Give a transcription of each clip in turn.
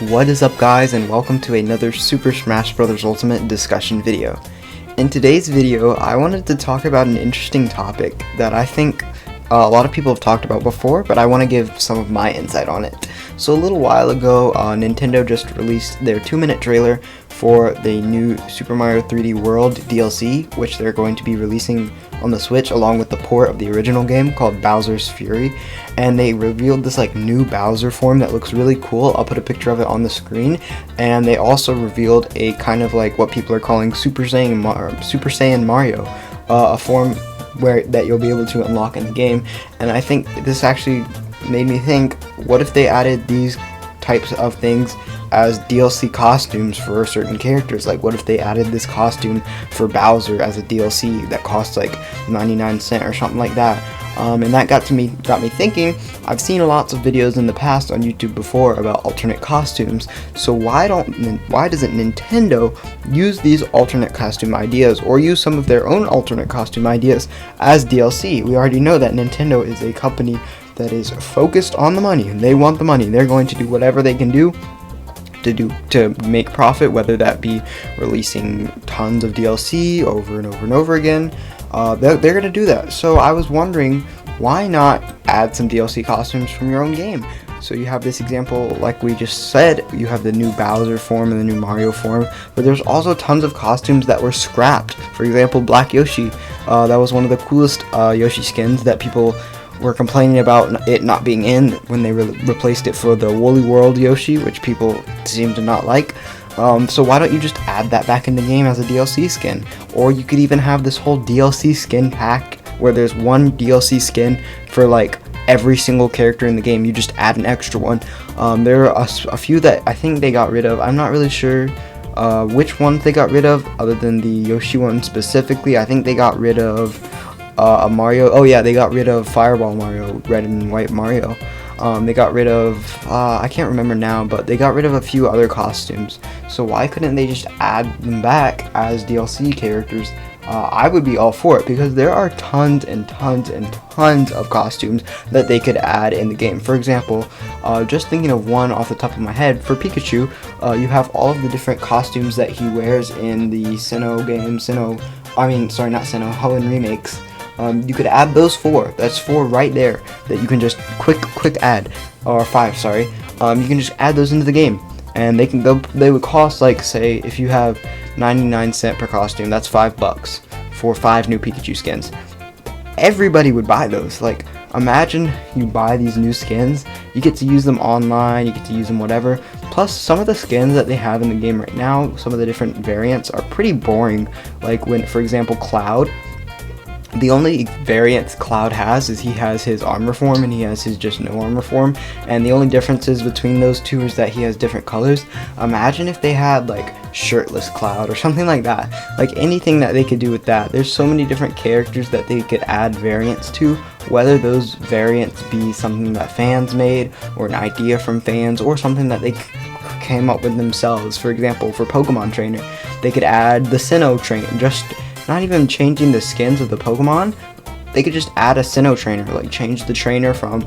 What is up, guys, and welcome to another Super Smash Bros. Ultimate discussion video. In today's video, I wanted to talk about an interesting topic that I think a lot of people have talked about before, but I want to give some of my insight on it. So a little while ago, Nintendo just released their 2-minute trailer for the new Super Mario 3D World DLC, which they're going to be releasing on the Switch along with the port of the original game called Bowser's Fury. And they revealed this new Bowser form that looks really cool. I'll put a picture of it on the screen. And they also revealed a kind of what people are calling Super Saiyan Mario, a form that you'll be able to unlock in the game. And I think this actually made me think, what if they added these types of things as DLC costumes for certain characters? What if they added this costume for Bowser as a DLC that costs 99 cents or something like that? And that got me thinking. I've seen lots of videos in the past on YouTube before about alternate costumes. So why doesn't Nintendo use these alternate costume ideas, or use some of their own alternate costume ideas as DLC? We already know that Nintendo is a company that is focused on the money. They want the money. They're going to do whatever they can do to make profit, whether that be releasing tons of DLC over and over and over again. They're going to do that. So I was wondering, why not add some DLC costumes from your own game? So you have this example, like we just said, you have the new Bowser form and the new Mario form, but there's also tons of costumes that were scrapped. For example, Black Yoshi. That was one of the coolest Yoshi skins that people were complaining about it not being in when they replaced it for the Woolly World Yoshi, which people seem to not like. So why don't you just add that back in the game as a DLC skin? Or you could even have this whole DLC skin pack where there's one DLC skin for every single character in the game. You just add an extra one. There are a few that I think they got rid of. I'm not really sure which ones they got rid of, other than the Yoshi one specifically. I think they got rid of a Mario. Oh yeah, they got rid of Fireball Mario, Red and White Mario. They got rid of, I can't remember now, but they got rid of a few other costumes. So why couldn't they just add them back as DLC characters? I would be all for it, because there are tons and tons and tons of costumes that they could add in the game. For example, just thinking of one off the top of my head, for Pikachu, you have all of the different costumes that he wears in the Hoenn remakes. You could add those 4. That's 4 right there that you can just quick add, or 5. Sorry. You can just add those into the game, and they would cost, say, if you have 99 cents per costume, that's $5 for 5 new Pikachu skins. Everybody would buy those. Imagine you buy these new skins, you get to use them online, you get to use them whatever. Plus, some of the skins that they have in the game right now, some of the different variants are pretty boring. When, for example, Cloud. The only variants Cloud has is he has his armor form and he has his just no armor form, and the only differences between those two is that he has different colors. Imagine if they had shirtless Cloud or something like that. Anything that they could do with that. There's so many different characters that they could add variants to, whether those variants be something that fans made, or an idea from fans, or something that they came up with themselves. For example, for Pokemon Trainer, they could add the Sinnoh Trainer, just not even changing the skins of the Pokemon. They could just add a Sinnoh Trainer, change the trainer from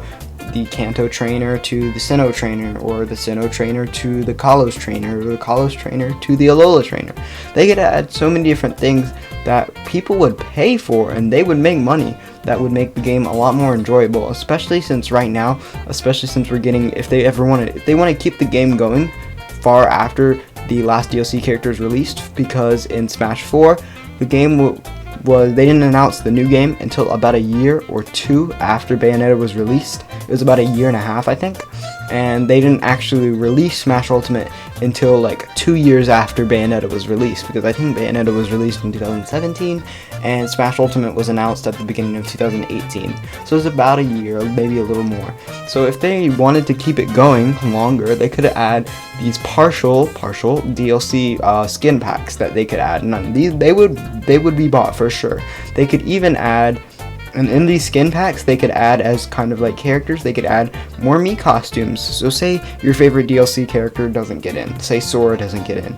the Kanto Trainer to the Sinnoh Trainer, or the Sinnoh Trainer to the Kalos Trainer, or the Kalos Trainer to the Alola Trainer. They could add so many different things that people would pay for, and they would make money. That would make the game a lot more enjoyable, especially since we're getting, if they want to keep the game going far after the last DLC character is released, because in Smash 4, the game they didn't announce the new game until about a year or 2 after Bayonetta was released. It was about a year and a half, I think. And they didn't actually release Smash Ultimate until 2 years after Bayonetta was released, because I think Bayonetta was released in 2017 and Smash Ultimate was announced at the beginning of 2018. So it was about a year, maybe a little more. So if they wanted to keep it going longer, they could add these partial DLC skin packs that they could add. And these they would be bought for sure. They could even add And in these skin packs, they could add, as kind of like characters, they could add more Mii costumes. So say your favorite DLC character doesn't get in. Say Sora doesn't get in.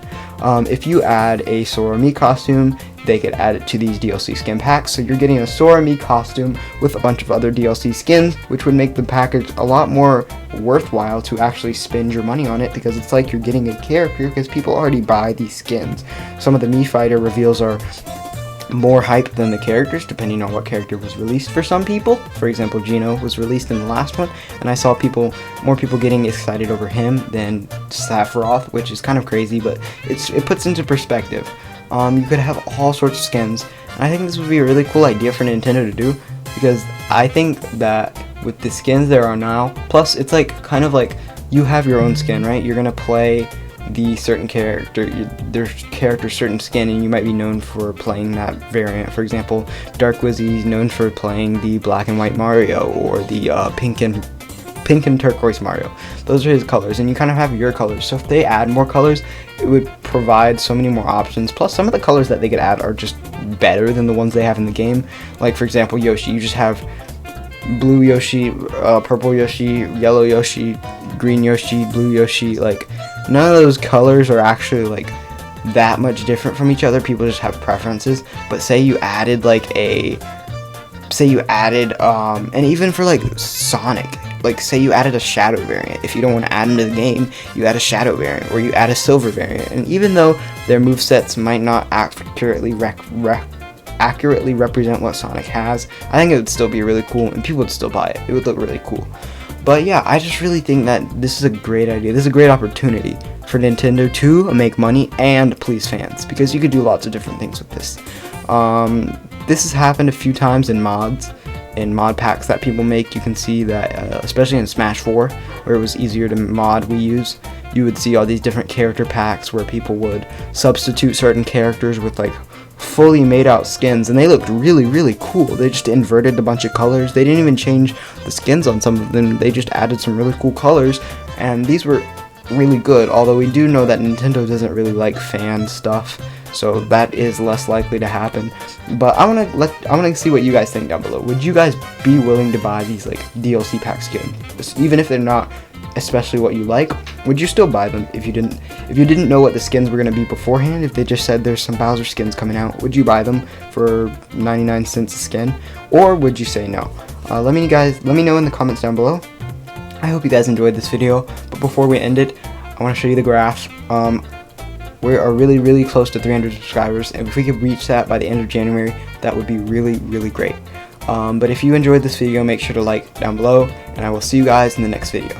If you add a Sora Mii costume, they could add it to these DLC skin packs. So you're getting a Sora Mii costume with a bunch of other DLC skins, which would make the package a lot more worthwhile to actually spend your money on it, because it's like you're getting a character, because people already buy these skins. Some of the Mii Fighter reveals are more hype than the characters, depending on what character was released for some people. For example, Gino was released in the last one, and I saw more people getting excited over him than Sephiroth, which is kind of crazy, but it puts into perspective. You could have all sorts of skins, and I think this would be a really cool idea for Nintendo to do, because I think that with the skins there are now, plus it's like kind of like you have your own skin, right? You're gonna play the certain character, their character's certain skin, and you might be known for playing that variant. For example, Dark Wizzy is known for playing the black and white Mario, or the pink and turquoise Mario. Those are his colors, and you kind of have your colors. So if they add more colors, it would provide so many more options. Plus, some of the colors that they could add are just better than the ones they have in the game. Like for example, Yoshi, you just have blue Yoshi, purple Yoshi, yellow Yoshi, green Yoshi, blue Yoshi. Like, none of those colors are actually like that much different from each other. People just have preferences. But say you added and even for like Sonic, like say you added a shadow variant. If you don't want to add him to the game, you add a shadow variant, or you add a silver variant. And even though their movesets might not accurately represent what Sonic has, I think it would still be really cool, and people would still buy it. It would look really cool. But yeah, I just really think that this is a great idea. This is a great opportunity for Nintendo to make money and please fans, because you could do lots of different things with this. This has happened a few times in mods, in mod packs that people make. You can see that, especially in Smash 4, where it was easier to mod Wii U's, you would see all these different character packs where people would substitute certain characters with like fully made out skins, and they looked really, really cool. They just inverted a bunch of colors. They didn't even change the skins on some of them. They just added some really cool colors, and these were really good. Although we do know that Nintendo doesn't really like fan stuff, so that is less likely to happen. But I want to see what you guys think down below. Would you guys be willing to buy these like DLC pack skins, even if they're not especially what you like? Would you still buy them if you didn't know what the skins were going to be beforehand? If they just said there's some Bowser skins coming out, would you buy them for 99 cents a skin, or would you say no? Let me know in the comments down below. I hope you guys enjoyed this video, but before we end it, I want to show you the graphs. We are really, really close to 300 subscribers, and if we could reach that by the end of January, that would be really, really great. But if you enjoyed this video, make sure to like down below, and I will see you guys in the next video.